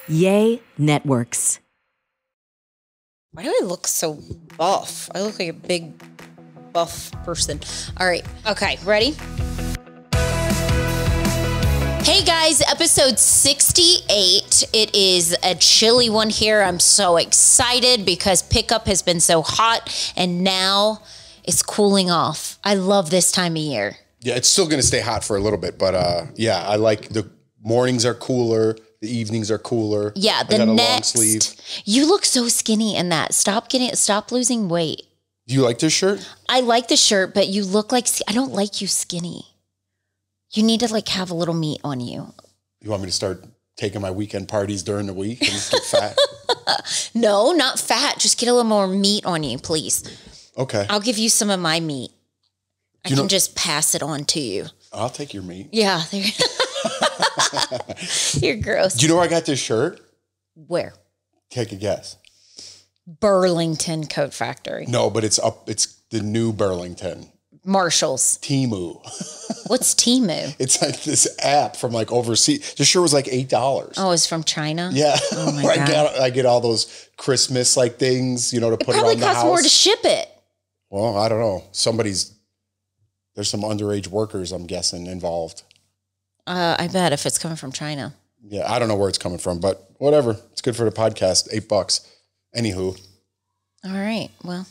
Yay Networks. Why do I look so buff? I look like a big buff person. All right. Okay. Ready? Hey guys, episode 68. It is a chilly one here. I'm so excited because pickup has been so hot and now it's cooling off. I love this time of year. Yeah, it's still going to stay hot for a little bit, but yeah, I like the mornings are cooler. The evenings are cooler. Yeah, the next, long sleeve. You look so skinny in that. Stop losing weight. Do you like this shirt? I like the shirt, but you look like, I don't like you skinny. You need to like have a little meat on you. You want me to start taking my weekend parties during the week and get fat? No, not fat. Just get a little more meat on you, please. Okay. I'll give you some of my meat. I can just pass it on to you. I'll take your meat. Yeah. You're gross. Do you know where I got this shirt? Where? Take a guess. Burlington Coat Factory. No, but it's the new Burlington. Marshalls. Temu. What's Temu? It's like this app from like overseas. The shirt was like $8. Oh, it's from China? Yeah. Oh my God. I get all those Christmas like things, to put it on the house. It probably costs more to ship it. Well, I don't know. There's some underage workers, I'm guessing, involved. I bet if it's coming from China. Yeah, I don't know where it's coming from, but whatever. It's good for the podcast. $8. Anywho. All right. Well,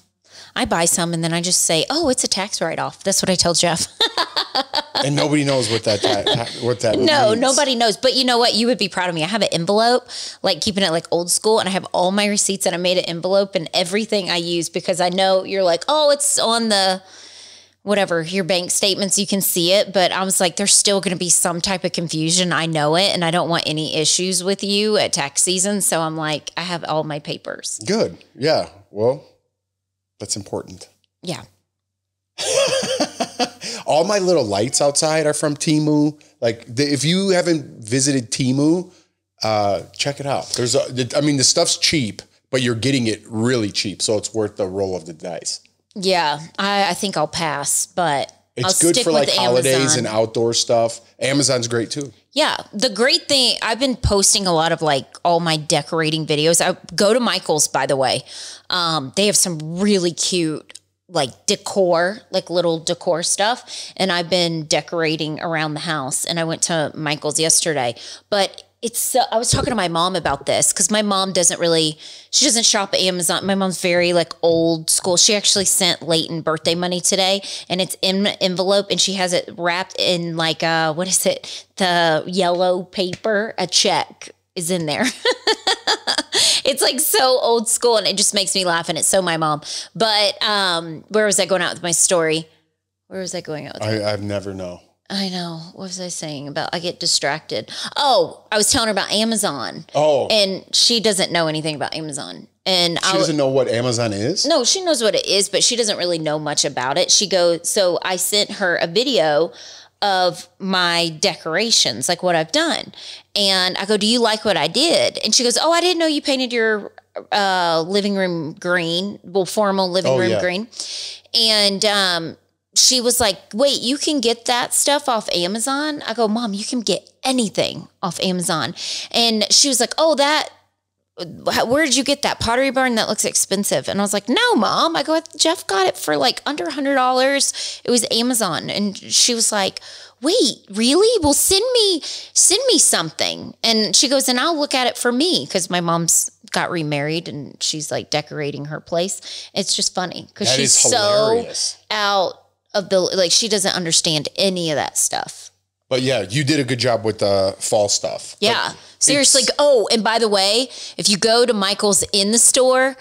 I buy some and then I just say, "Oh, it's a tax write-off." That's what I tell Jeff. And nobody knows what that No, means. Nobody knows. But you know what? You would be proud of me. I have an envelope, like keeping it like old school, and I have all my receipts and I made an envelope and everything I use because I know you're like, "Oh, it's on the whatever, your bank statements, you can see it." But I was like, there's still going to be some type of confusion. I know it. And I don't want any issues with you at tax season. So I'm like, I have all my papers. Good. Yeah. Well, that's important. Yeah. All my little lights outside are from Temu. Like if you haven't visited Temu, check it out. The stuff's cheap, but you're getting it really cheap. So it's worth the roll of the dice. Yeah, I think I'll pass, but it's good for like holidays and outdoor stuff. Amazon's great too. Yeah, the great thing, I've been posting a lot of like all my decorating videos. I go to Michael's, by the way. They have some really cute like decor, like little decor stuff. And I've been decorating around the house and I went to Michael's yesterday, but I was talking to my mom about this because my mom she doesn't shop at Amazon. My mom's very like old school. She actually sent Leighton birthday money today and it's in an envelope and she has it wrapped in like, what is it? The yellow paper, a check is in there. It's like so old school and it just makes me laugh and it's so my mom. But where was I going out with my story? Where was I going out with I've never know. I know. What was I saying about? I get distracted. Oh, I was telling her about Amazon. Oh. And she doesn't know anything about Amazon. And she doesn't know what Amazon is? No, she knows what it is, but she doesn't really know much about it. So I sent her a video of my decorations, like what I've done. And I go, "Do you like what I did?" And she goes, "Oh, I didn't know you painted your living room green, formal living room green." And she was like, "Wait, you can get that stuff off Amazon?" I go, "Mom, you can get anything off Amazon." And she was like, "Oh, where did you get that? Pottery Barn? That looks expensive." And I was like, "No, Mom." I go, "Jeff got it for like under $100. It was Amazon." And she was like, "Wait, really? Well, send me something." And she goes, "And I'll look at it for me." Cause my mom's got remarried and she's like decorating her place. It's just funny because she's so out of she doesn't understand any of that stuff. But yeah, you did a good job with the fall stuff. Yeah, seriously. Oh, and by the way, if you go to Michael's in the store,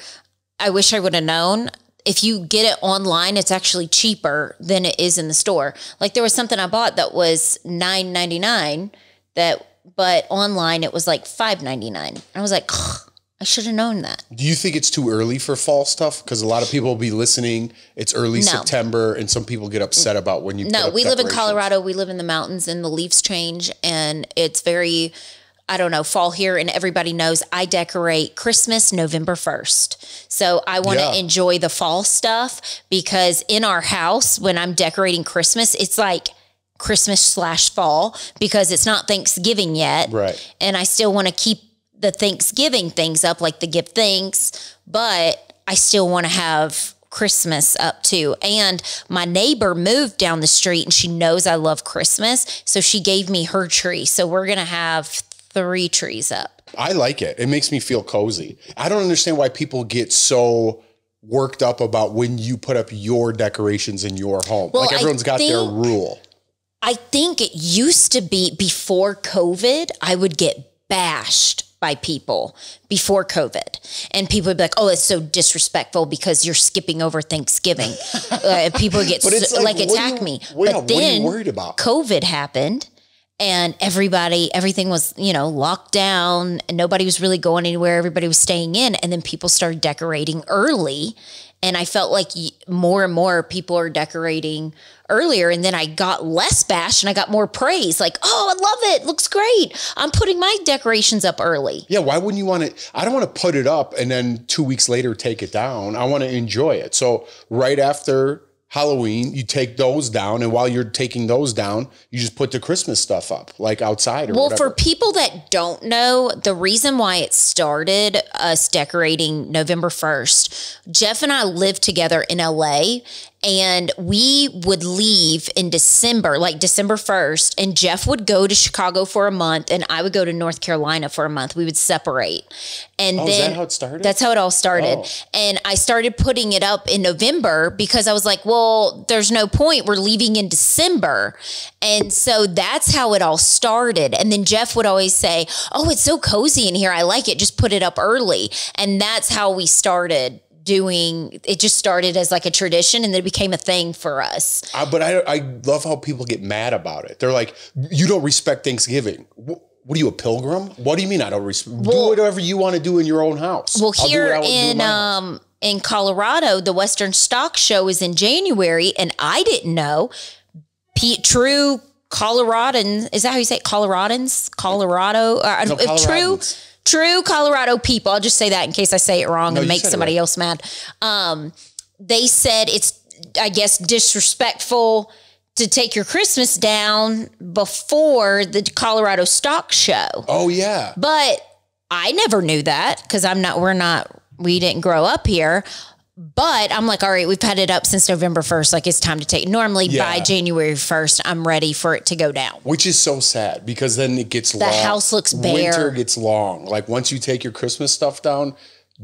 I wish I would have known. If you get it online, it's actually cheaper than it is in the store. Like there was something I bought that was $9.99, but online it was like $5.99. I was like, I should have known that. Do you think it's too early for fall stuff? Because a lot of people will be listening. It's early September, and some people get upset about when you. No, we live in Colorado. We live in the mountains, and the leaves change, and it's very, I don't know, fall here, and everybody knows I decorate Christmas November 1st. So I want to enjoy the fall stuff because in our house, when I'm decorating Christmas, it's like Christmas/fall because it's not Thanksgiving yet. Right. And I still want to keep the Thanksgiving things up, like the give thanks, but I still want to have Christmas up too. And my neighbor moved down the street and she knows I love Christmas. So she gave me her tree. So we're going to have 3 trees up. I like it. It makes me feel cozy. I don't understand why people get so worked up about when you put up your decorations in your home. Well, like everyone's got their rule. I think it used to be before COVID, I would get bashed by people before COVID. And people would be like, oh, it's so disrespectful because you're skipping over Thanksgiving. People would get attack me. But then what are you worried about? COVID happened and everything was, locked down and nobody was really going anywhere. Everybody was staying in. And then people started decorating early. And I felt like more and more people are decorating earlier. And then I got less bash and I got more praise. Like, oh, I love it. Looks great. I'm putting my decorations up early. Yeah. Why wouldn't you want to? I don't want to put it up and then 2 weeks later take it down. I want to enjoy it. So right after Halloween, you take those down. And while you're taking those down, you just put the Christmas stuff up, like outside or whatever. For people that don't know, the reason why it started us decorating November 1st, Jeff and I lived together in LA. And we would leave in December, like December 1st, and Jeff would go to Chicago for a month and I would go to North Carolina for a month. We would separate. And then is that how it started? That's how it all started. Oh. And I started putting it up in November because I was like, well, there's no point. We're leaving in December. And so that's how it all started. And then Jeff would always say, oh, it's so cozy in here. I like it. Just put it up early. And that's how we started doing it. Just started as like a tradition and then it became a thing for us. But I love how people get mad about it. They're like, you don't respect Thanksgiving. What are you, a pilgrim? What do you mean I don't respect? Do whatever you want to do in your own house. Well, here in Colorado, the Western Stock Show is in January and I didn't know. True Coloradans, is that how you say it? Coloradans? Colorado? No, True Colorado people, I'll just say that in case I say it wrong and make somebody else mad. They said it's, I guess, disrespectful to take your Christmas down before the Colorado Stock Show. Oh, yeah. But I never knew that because we didn't grow up here. But I'm like, all right, we've had it up since November 1st. Like it's time to take. Normally by January 1st, I'm ready for it to go down. Which is so sad because then it gets long. The house looks bare. Winter gets long. Like once you take your Christmas stuff down,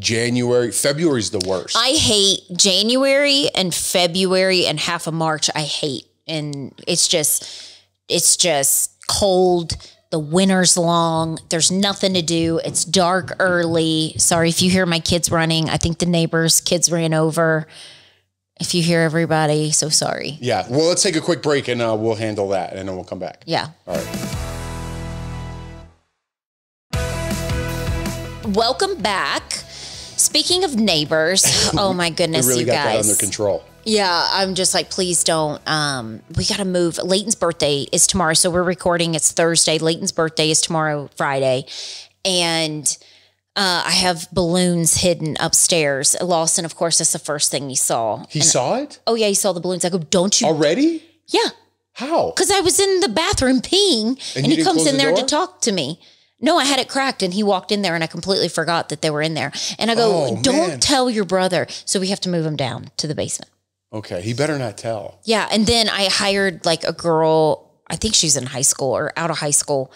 February's the worst. I hate January and February and half of March. I hate. And it's just cold. The winter's long. There's nothing to do. It's dark early. Sorry if you hear my kids running. I think the neighbor's kids ran over. If you hear everybody, so sorry. Yeah. Well, let's take a quick break and we'll handle that and then we'll come back. Yeah. All right. Welcome back. Speaking of neighbors, oh my goodness, we really you got guys. that under control. Yeah, I'm just like, please don't. We got to move. Leighton's birthday is tomorrow. So we're recording. It's Thursday. Leighton's birthday is tomorrow, Friday. And I have balloons hidden upstairs. Lawson, of course, that's the first thing he saw. He saw it? Oh, yeah, he saw the balloons. I go, don't you? Already? Yeah. How? Because I was in the bathroom peeing and he comes in there to talk to me. No, I had it cracked and he walked in there and I completely forgot that they were in there. And I go, don't tell your brother. So we have to move him down to the basement. Okay, he better not tell. Yeah, and then I hired like a girl, I think she's in high school or out of high school,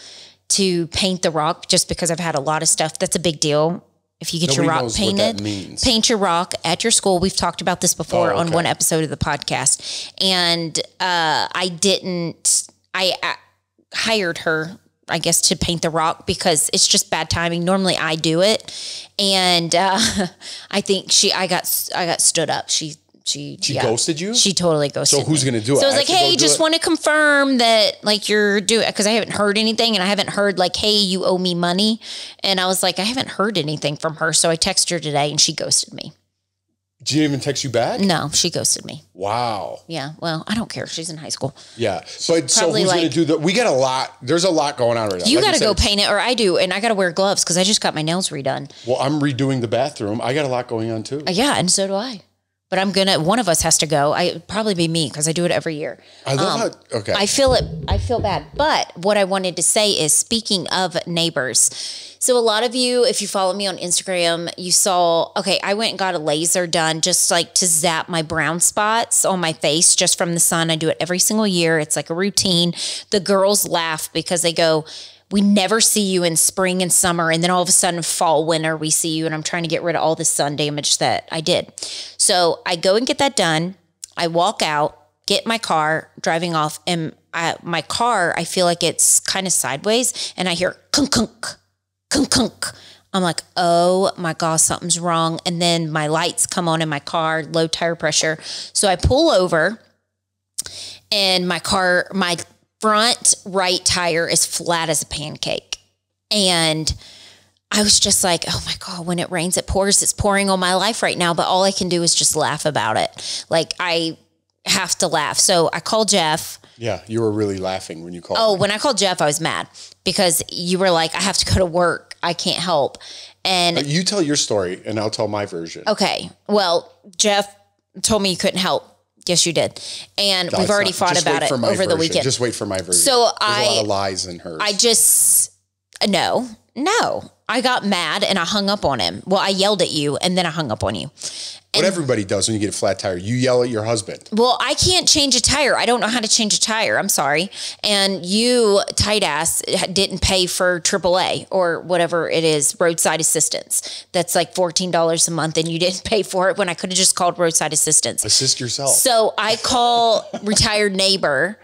to paint the rock just because I've had a lot of stuff. That's a big deal. If you get your rock painted, paint your rock at your school. We've talked about this before on one episode of the podcast. And I hired her, I guess, to paint the rock because it's just bad timing. Normally I do it. And I think I got stood up. She ghosted you? She totally ghosted me. So who's going to do it? So I was like, hey, just want to confirm that like you're doing it because I haven't heard anything and I haven't heard like, hey, you owe me money. And I was like, I haven't heard anything from her. So I texted her today and she ghosted me. She didn't even text you back? No, she ghosted me. Wow. Yeah. Well, I don't care. She's in high school. Yeah. But so who's going to do that? We got a lot. There's a lot going on right now. You got to go paint it or I do. And I got to wear gloves because I just got my nails redone. Well, I'm redoing the bathroom. I got a lot going on too. Yeah. And so do I. but one of us has to go. It'd probably be me because I do it every year. I love okay. I feel bad. But what I wanted to say is, speaking of neighbors, so a lot of you, if you follow me on Instagram, you saw, I went and got a laser done just like to zap my brown spots on my face just from the sun. I do it every single year. It's like a routine. The girls laugh because they go, we never see you in spring and summer. And then all of a sudden, fall, winter, we see you. And I'm trying to get rid of all the sun damage that I did. So I go and get that done. I walk out, get my car, driving off. And my car, I feel like it's kind of sideways. And I hear kunk, kunk, kunk, kunk. I'm like, oh my gosh, something's wrong. And then my lights come on in my car, low tire pressure. So I pull over and my front right tire is flat as a pancake. And I was just like, oh my God, when it rains, it pours. It's pouring on my life right now. But all I can do is just laugh about it. Like, I have to laugh. So I called Jeff. Yeah, you were really laughing when you called. Oh, when I called Jeff, I was mad because you were like, I have to go to work. I can't help. And you tell your story and I'll tell my version. Okay. Well, Jeff told me you couldn't help. Yes, you did. And we've already fought about it over the weekend. Just wait for my version. So There's a lot of lies in hers. No. I got mad and I hung up on him. Well, I yelled at you and then I hung up on you. What everybody does when you get a flat tire, you yell at your husband. Well, I can't change a tire. I don't know how to change a tire. I'm sorry. And you, tight ass, didn't pay for AAA or whatever it is, roadside assistance. That's like $14 a month and you didn't pay for it when I could have just called roadside assistance. Assist yourself. So I call retired neighbor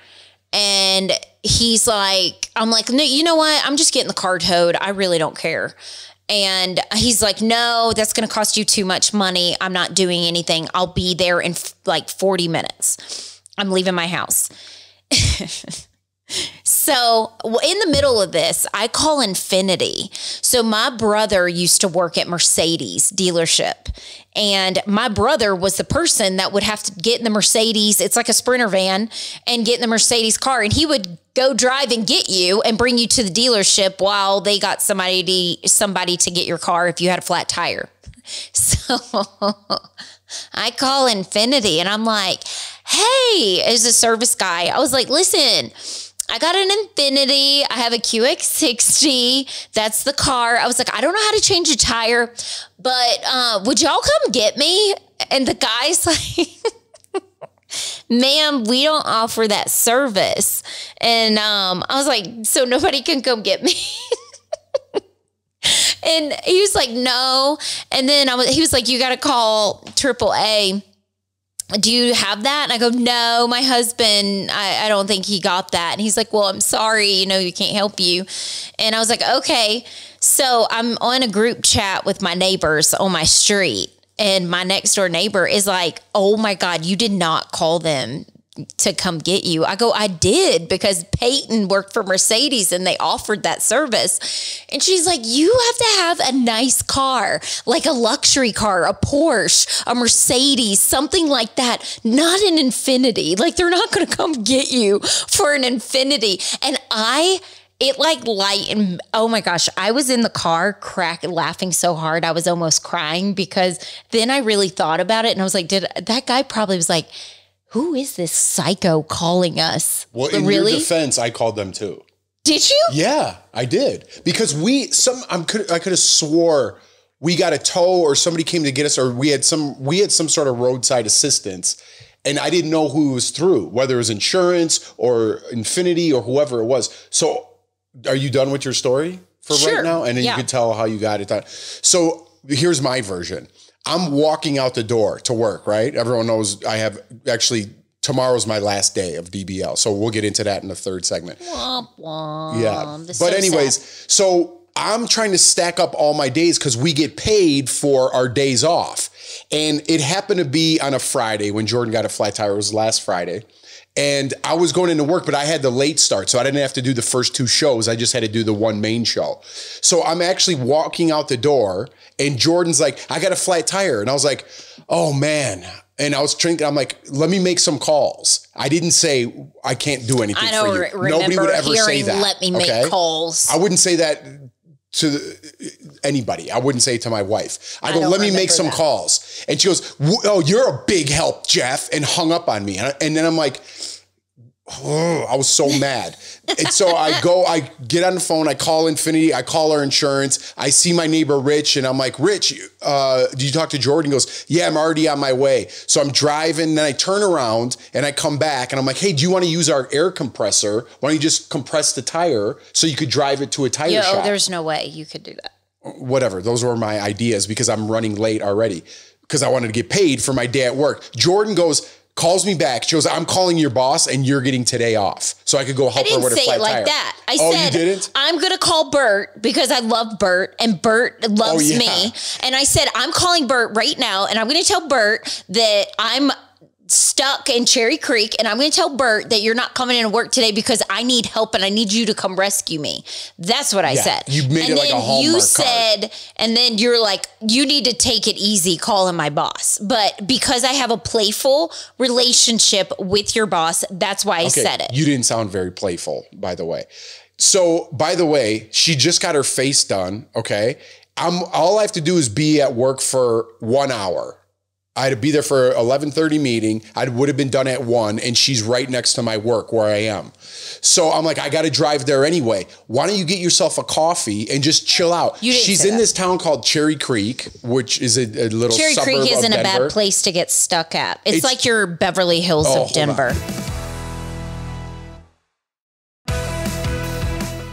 and he's like, I'm like, no, you know what? I'm just getting the car towed. I really don't care. And he's like, no, that's going to cost you too much money. I'm not doing anything. I'll be there in like 40 minutes. I'm leaving my house. So in the middle of this, I call Infinity. So my brother used to work at Mercedes dealership. And my brother was the person that would have to get in the Mercedes. It's like a Sprinter van and get in the Mercedes car. And he would go drive and get you and bring you to the dealership while they got somebody to get your car if you had a flat tire. So I call Infinity and I'm like, hey, as a service guy, I was like, listen, I got an Infinity. I have a QX60. That's the car. I was like, I don't know how to change a tire, but would y'all come get me? And the guy's like, ma'am, we don't offer that service. And I was like, so nobody can come get me? And he was like, no. And then he was like, you got to call AAA. Do you have that? And I go, no, my husband, I don't think he got that. And he's like, well, I'm sorry, you can't help you. And I was like, okay. So I'm on a group chat with my neighbors on my street. And my next door neighbor is like, oh my God, you did not call them to come get you. I go, I did, because Peyton worked for Mercedes and they offered that service. And she's like, you have to have a nice car, like a luxury car, a Porsche, a Mercedes, something like that, not an Infinity. Like, they're not going to come get you for an Infinity. And it like lightened. Oh my gosh. I was in the car laughing so hard. I was almost crying, because then I really thought about it. And I was like, that guy probably was like, who is this psycho calling us? Well, in your defense, I called them too. Did you? Yeah, I did. Because I could have swore we got a tow, or somebody came to get us, or we had some sort of roadside assistance, and I didn't know who it was through, whether it was insurance or Infinity or whoever it was. So are you done with your story for right now? And then you could tell how you got it done. So here's my version. I'm walking out the door to work, right? Everyone knows tomorrow's my last day of DBL. So we'll get into that in the third segment. Womp womp. Yeah. But anyways, so I'm trying to stack up all my days because we get paid for our days off. And it happened to be on a Friday when Jordan got a flat tire. It was last Friday. And I was going into work, but I had the late start. So I didn't have to do the first two shows. I just had to do the one main show. So I'm actually walking out the door, and Jordan's like, I got a flat tire. And I was like, oh man. And I was drinking. I'm like, let me make some calls. I didn't say I can't do anything for you. Nobody would ever say that. Let me make calls. I wouldn't say that anybody. I wouldn't say it to my wife. I go, don't let me make some remember that. calls. And she goes, oh, you're a big help, Jeff, and hung up on me. And then I'm like, oh, I was so mad. And so I get on the phone, I call Infinity, I call our insurance, I see my neighbor Rich, and I'm like, Rich, did you talk to Jordan? He goes, yeah, I'm already on my way. So I'm driving, then I turn around and I come back and I'm like, hey, do you want to use our air compressor? Why don't you just compress the tire so you could drive it to a tire shop? There's no way you could do that. Whatever. Those were my ideas because I'm running late already because I wanted to get paid for my day at work. Jordan calls me back. She goes, I'm calling your boss and you're getting today off. So I could go help her with a flat tire. I didn't say it like that. I you said, didn't? I'm going to call Bert because I love Bert and Bert loves me. And I said, I'm calling Bert right now and I'm going to tell Bert that I'm stuck in Cherry Creek and I'm going to tell Bert that you're not coming into work today because I need help and I need you to come rescue me. That's what I said. You made it like a Hallmark you card. said, and then you're like, you need to take it easy calling my boss. But because I have a playful relationship with your boss, that's why I said it. You didn't sound very playful, by the way. So, by the way, she just got her face done. Okay. All I have to do is be at work for 1 hour. I had to be there for 11:30 meeting. I would have been done at 1 and she's right next to my work where I am. So I'm like, I got to drive there anyway. Why don't you get yourself a coffee and just chill out? She's in this town called Cherry Creek, which is a little Cherry suburb Creek isn't of a Denver. bad place to get stuck at. It's like your Beverly Hills of Denver.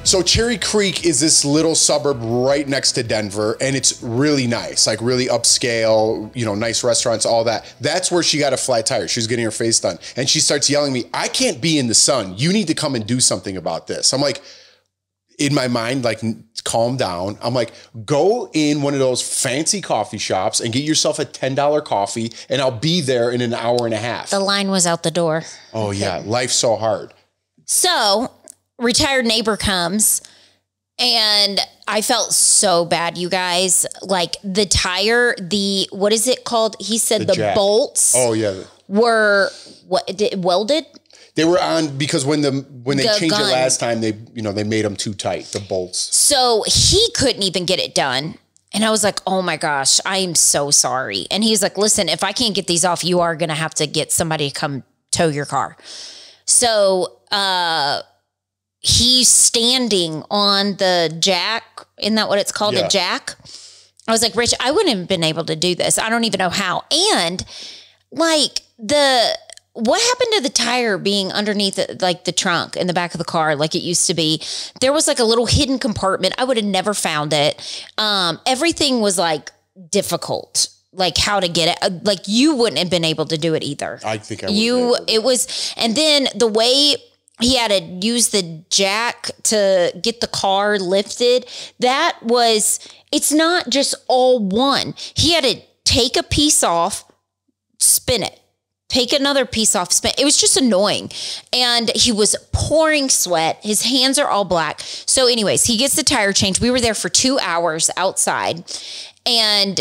So Cherry Creek is this little suburb right next to Denver, and it's really nice, like really upscale, nice restaurants, all that. That's where she got a flat tire. She was getting her face done. And she starts yelling at me, I can't be in the sun. You need to come and do something about this. I'm like, in my mind, like, calm down. I'm like, go in one of those fancy coffee shops and get yourself a $10 coffee, and I'll be there in an hour and a half. The line was out the door. Oh, yeah. Life's so hard. So retired neighbor comes and I felt so bad, you guys. Like the tire, what is it called? He said the bolts were welded. They were on because when they changed it last time, they made them too tight, the bolts. So he couldn't even get it done. And I was like, oh my gosh, I am so sorry. And he's like, listen, if I can't get these off, you are going to have to get somebody to come tow your car. So, he's standing on the jack. Isn't that what it's called? Yeah. A jack. I was like, Rich, I wouldn't have been able to do this. I don't even know how. And like what happened to the tire being underneath the trunk in the back of the car like it used to be? There was like a little hidden compartment. I would have never found it. Everything was like difficult. Like how to get it. Like you wouldn't have been able to do it either. I think I would. It was, and then the way he had to use the jack to get the car lifted. It's not just all one. He had to take a piece off, spin it, take another piece off, spin. It was just annoying. And he was pouring sweat. His hands are all black. So anyways, he gets the tire changed. We were there for 2 hours outside. And,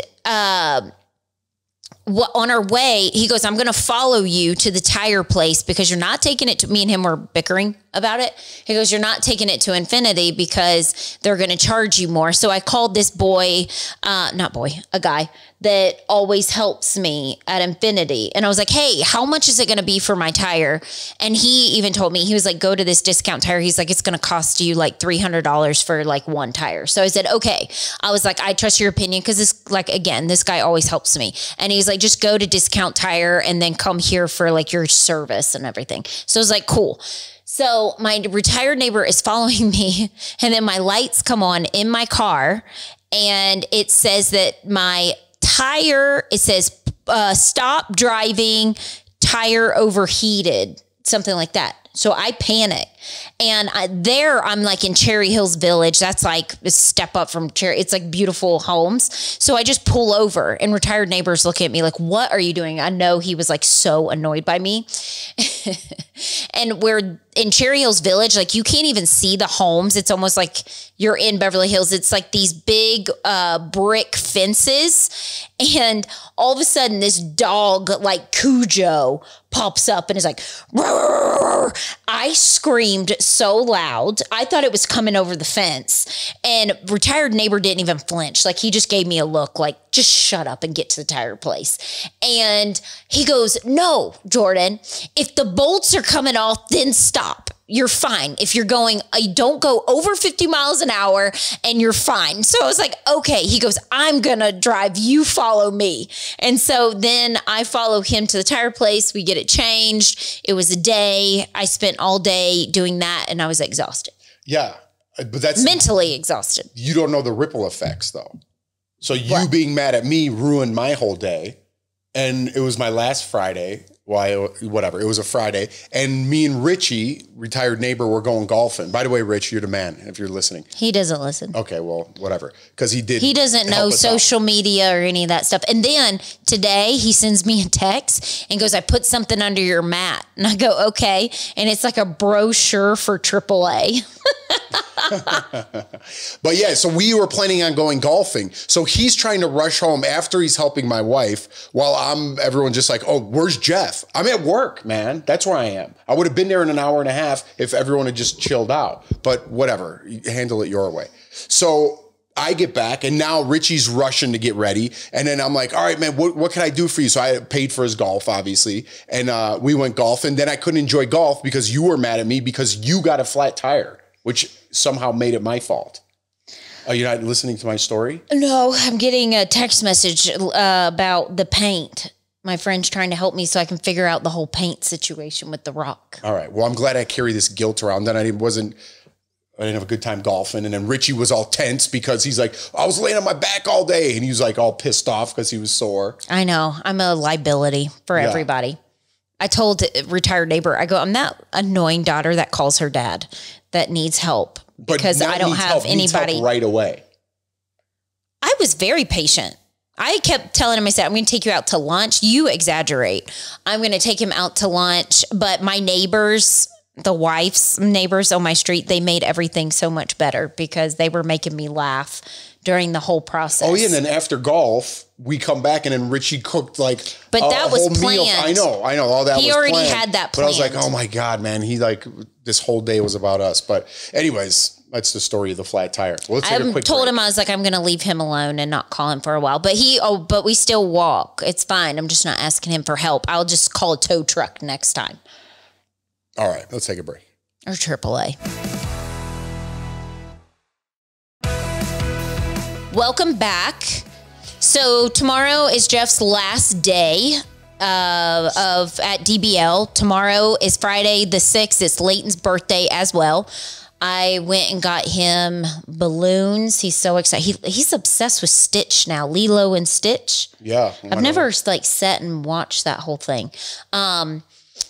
on our way, he goes, I'm going to follow you to the tire place because you're not taking it to, me and him were bickering about it. He goes, you're not taking it to Infinity because they're going to charge you more. So I called this a guy that always helps me at Infinity. And I was like, hey, how much is it going to be for my tire? And he even told me, he was like, go to this discount tire. He's like, it's going to cost you like $300 for like one tire. So I said, okay. I was like, I trust your opinion. Cause this guy always helps me. And he's like, just go to discount tire and then come here for like your service and everything. So I was like, cool. So my retired neighbor is following me and then my lights come on in my car and it says that my tire, it says, stop driving, tire overheated, something like that. So I panic. And I'm like in Cherry Hills Village. That's like a step up from Cherry. It's like beautiful homes. So I just pull over and retired neighbors look at me like, what are you doing? I know he was like so annoyed by me. And we're in Cherry Hills Village. Like you can't even see the homes. It's almost like you're in Beverly Hills. It's like these big brick fences. And all of a sudden this dog like Cujo pops up and is like, roar. I scream screamed so loud. I thought it was coming over the fence, and retired neighbor didn't even flinch. Like, he just gave me a look like, just shut up and get to the tire place. And he goes, no, Jordan, if the bolts are coming off, then stop. You're fine. If you're going, don't go over 50 miles an hour and you're fine. So I was like, okay. He goes, I'm going to drive. You follow me. And so then I follow him to the tire place. We get it changed. It was a day. I spent all day doing that, and I was exhausted. Yeah. But that's mentally exhausted. You don't know the ripple effects, though. So you being mad at me ruined my whole day. And it was my last Friday. Why, whatever. It was a Friday. And me and Richie, retired neighbor, were going golfing. By the way, Rich, you're the man if you're listening. He doesn't listen. Okay, well, whatever. Because he did. He doesn't know social media or any of that stuff. And then today he sends me a text and goes, I put something under your mat. And I go, okay. And it's like a brochure for AAA. But yeah, so we were planning on going golfing. So he's trying to rush home after he's helping my wife while everyone just like, oh, where's Jeff? I'm at work, man. That's where I am. I would have been there in an hour and a half if everyone had just chilled out, but whatever, handle it your way. So I get back, and now Richie's rushing to get ready. And then I'm like, all right, man, what can I do for you? So I paid for his golf, obviously. And we went golfing. Then I couldn't enjoy golf because you were mad at me because you got a flat tire, which somehow made it my fault. Are you not listening to my story? No, I'm getting a text message about the paint. My friend's trying to help me so I can figure out the whole paint situation with the rock. All right. Well, I'm glad I carry this guilt around. Then I didn't have a good time golfing. And then Richie was all tense because he's like, I was laying on my back all day. And he was like all pissed off because he was sore. I know. I'm a liability for everybody. I told retired neighbor, I go, I'm that annoying daughter that calls her dad that needs help because I don't have anybody right away. I was very patient. I kept telling him, I said, I'm going to take you out to lunch. You exaggerate. I'm going to take him out to lunch. But my neighbors, the wife's neighbors on my street, they made everything so much better because they were making me laugh during the whole process. Oh, yeah. And then after golf, we come back and then Richie cooked like but that was planned. Meal. I know. All that he was already planned. had that planned. But I was like, oh my God, man. This whole day was about us. But anyways, that's the story of the flat tire. Well, let's take a quick break. Him, I was like, I'm going to leave him alone and not call him for a while. But but we still walk. It's fine. I'm just not asking him for help. I'll just call a tow truck next time. All right. Let's take a break. Or AAA. Welcome back. So tomorrow is Jeff's last day at DBL. Tomorrow is Friday the 6th. It's Leighton's birthday as well. I went and got him balloons. He's so excited. He's obsessed with Stitch now, Lilo and Stitch. Yeah. I've never sat and watched that whole thing.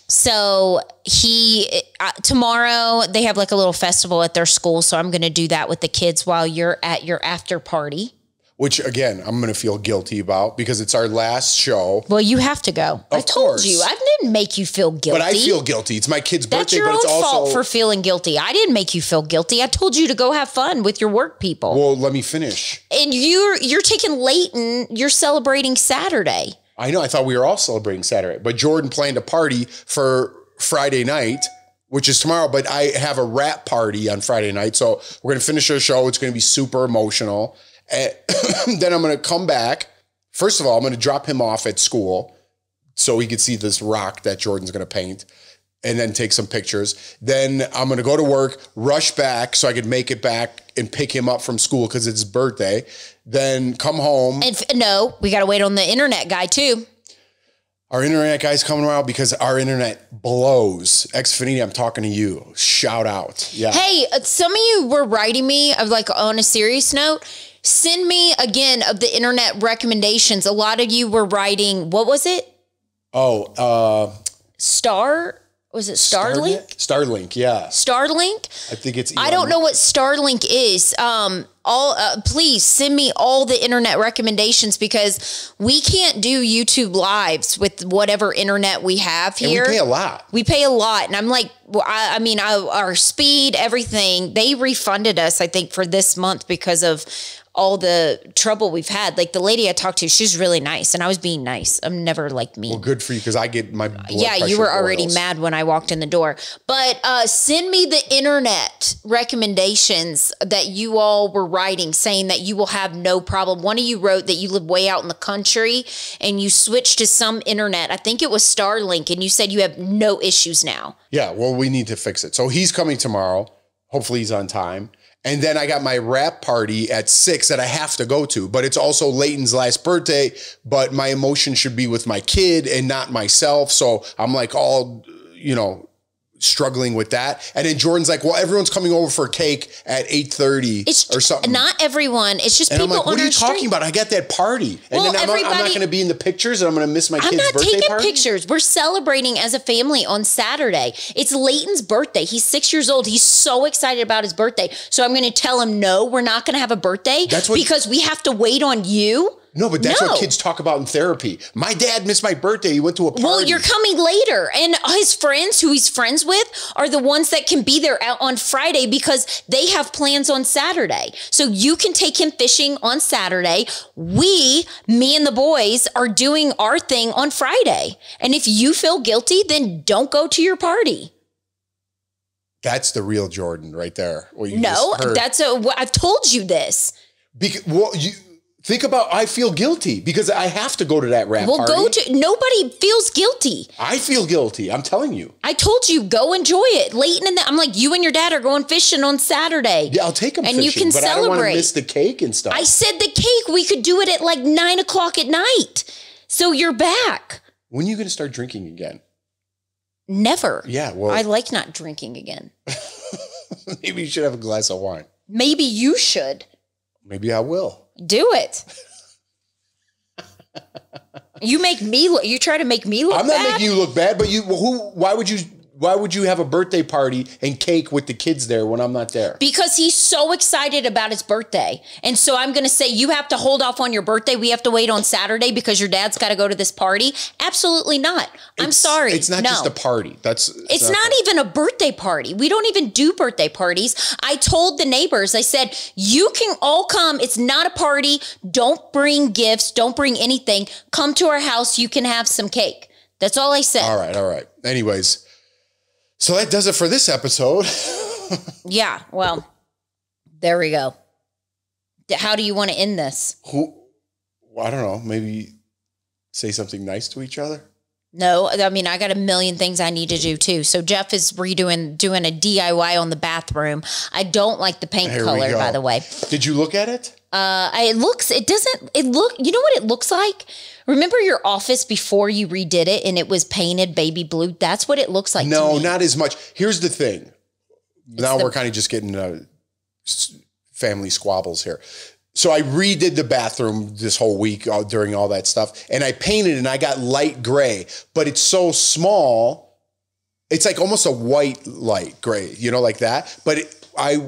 So tomorrow they have like a little festival at their school. So I'm going to do that with the kids while you're at your after party. Which, again, I'm going to feel guilty about because it's our last show. Well, you have to go. I told you. I didn't make you feel guilty. But I feel guilty. It's my kid's birthday, but it's your own fault for feeling guilty. I didn't make you feel guilty. I told you to go have fun with your work people. Well, let me finish. And you're taking Leighton. You're celebrating Saturday. I know. I thought we were all celebrating Saturday. But Jordan planned a party for Friday night, which is tomorrow. But I have a rap party on Friday night. So we're going to finish our show. It's going to be super emotional. And then I'm going to come back. First of all, I'm going to drop him off at school so he can see this rock that Jordan's going to paint and then take some pictures. Then I'm going to go to work, rush back so I could make it back and pick him up from school because it's his birthday. Then come home. And no, we got to wait on the internet guy too. Our internet guy's coming around because our internet blows. Xfinity, I'm talking to you. Shout out. Yeah. Hey, some of you were writing me of like on a serious note. Send me again of the internet recommendations. A lot of you were writing, what was it? Oh, was it Starlink? Starlink, yeah. Starlink? I think it's I don't know what Starlink is. Please send me all the internet recommendations because we can't do YouTube lives with whatever internet we have here. And we pay a lot. We pay a lot. And I'm like, our speed, everything, they refunded us, I think, for this month because of all the trouble we've had. Like the lady I talked to, she's really nice, and I was being nice. I'm never like mean. Well, good for you, because I get my blood Yeah, you were already mad when I walked in the door. But send me the internet recommendations that you all were writing, saying that you will have no problem. One of you wrote that you live way out in the country and you switched to some internet. I think it was Starlink, and you said you have no issues now. Yeah, well, we need to fix it. So he's coming tomorrow. Hopefully he's on time. And then I got my wrap party at 6 that I have to go to, but it's also Leighton's last birthday, but my emotion should be with my kid and not myself. So I'm like all, struggling with that. And then Jordan's like, well, everyone's coming over for cake at 8:30 or something. Not everyone. It's just and people I'm like, on what are you our street. talking about? I got that party. And then I'm not going to be in the pictures, and I'm going to miss my kid's birthday party. I'm not taking pictures. We're celebrating as a family on Saturday. It's Leighton's birthday. He's 6 years old. He's so excited about his birthday. So I'm going to tell him, no, we're not going to have a birthday because we have to wait on you. No, but that's what kids talk about in therapy. My dad missed my birthday. He went to a party. Well, you're coming later. And his friends who he's friends with are the ones that can be there out on Friday because they have plans on Saturday. So you can take him fishing on Saturday. Me and the boys are doing our thing on Friday. And if you feel guilty, then don't go to your party. That's the real Jordan right there. I've told you this. Think about, I feel guilty because I have to go to that rap party. Nobody feels guilty. I feel guilty. I'm telling you. I told you, go enjoy it. Leighton I'm like, you and your dad are going fishing on Saturday. Yeah, I'll take them fishing, you can but celebrate. I don't want to miss the cake and stuff. I said the cake, we could do it at like 9 o'clock at night. So you're back. When are you going to start drinking again? Never. Yeah, well. I like not drinking again. Maybe you should have a glass of wine. Maybe you should. Maybe I will. Do it. You try to make me look bad. I'm not making you look bad, but why would you have a birthday party and cake with the kids there when I'm not there? Because he's so excited about his birthday. And so I'm going to say, you have to hold off on your birthday. We have to wait on Saturday because your dad's got to go to this party. Absolutely not. I'm sorry. It's not just a party. It's not even a birthday party. We don't even do birthday parties. I told the neighbors, I said, you can all come. It's not a party. Don't bring gifts. Don't bring anything. Come to our house. You can have some cake. That's all I said. All right. Anyways. So that does it for this episode. Yeah, well, there we go. How do you want to end this? I don't know. Maybe say something nice to each other? No, I mean, I got a million things I need to do too. So Jeff is doing a DIY on the bathroom. I don't like the paint color, by the way. Did you look at it? You know what it looks like? Remember your office before you redid it and it was painted baby blue? That's what it looks like. No, not as much. Here's the thing. We're kind of just getting family squabbles here. So I redid the bathroom this whole week during all that stuff, and I painted and I got light gray, but it's so small. It's like almost a white light gray, like that. But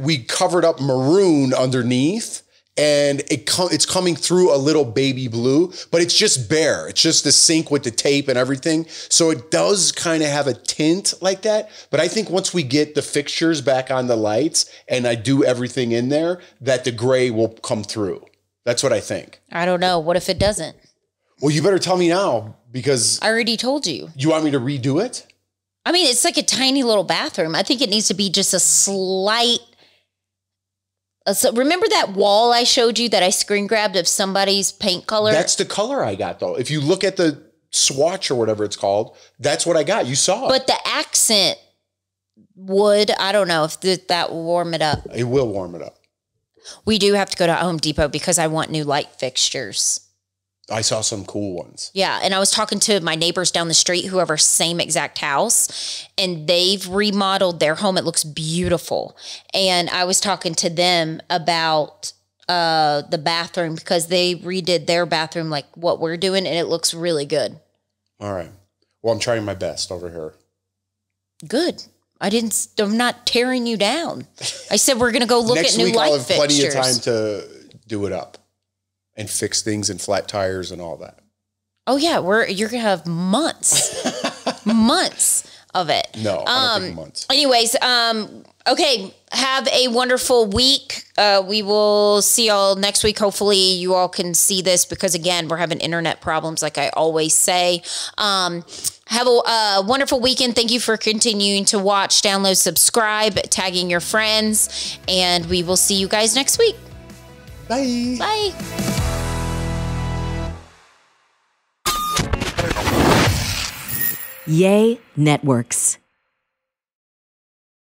we covered up maroon underneath. And it's coming through a little baby blue, but it's just bare. It's just the sink with the tape and everything. So it does kind of have a tint like that. But I think once we get the fixtures back on the lights and I do everything in there, that the gray will come through. That's what I think. I don't know. What if it doesn't? Well, you better tell me now because... I already told you. You want me to redo it? I mean, it's like a tiny little bathroom. I think it needs to be just a slight... So remember that wall I showed you that I screen grabbed of somebody's paint color? That's the color I got, though. If you look at the swatch or whatever it's called, that's what I got. You saw it. But the accent would, I don't know if that will warm it up. It will warm it up. We do have to go to Home Depot because I want new light fixtures. I saw some cool ones. Yeah, and I was talking to my neighbors down the street who have our same exact house, and they've remodeled their home. It looks beautiful. And I was talking to them about the bathroom because they redid their bathroom like what we're doing, and it looks really good. All right. Well, I'm trying my best over here. Good. I'm not tearing you down. I said we're going to go look at new light fixtures. Next week I'll have plenty of time to do it up. And fix things and flat tires and all that. Oh yeah, you're gonna have months of it. No, I don't think months. Anyways, okay. Have a wonderful week. We will see y'all next week. Hopefully you all can see this because, again, we're having internet problems like I always say. Have a wonderful weekend. Thank you for continuing to watch, download, subscribe, tagging your friends, and we will see you guys next week. Bye. Bye. Yay Networks.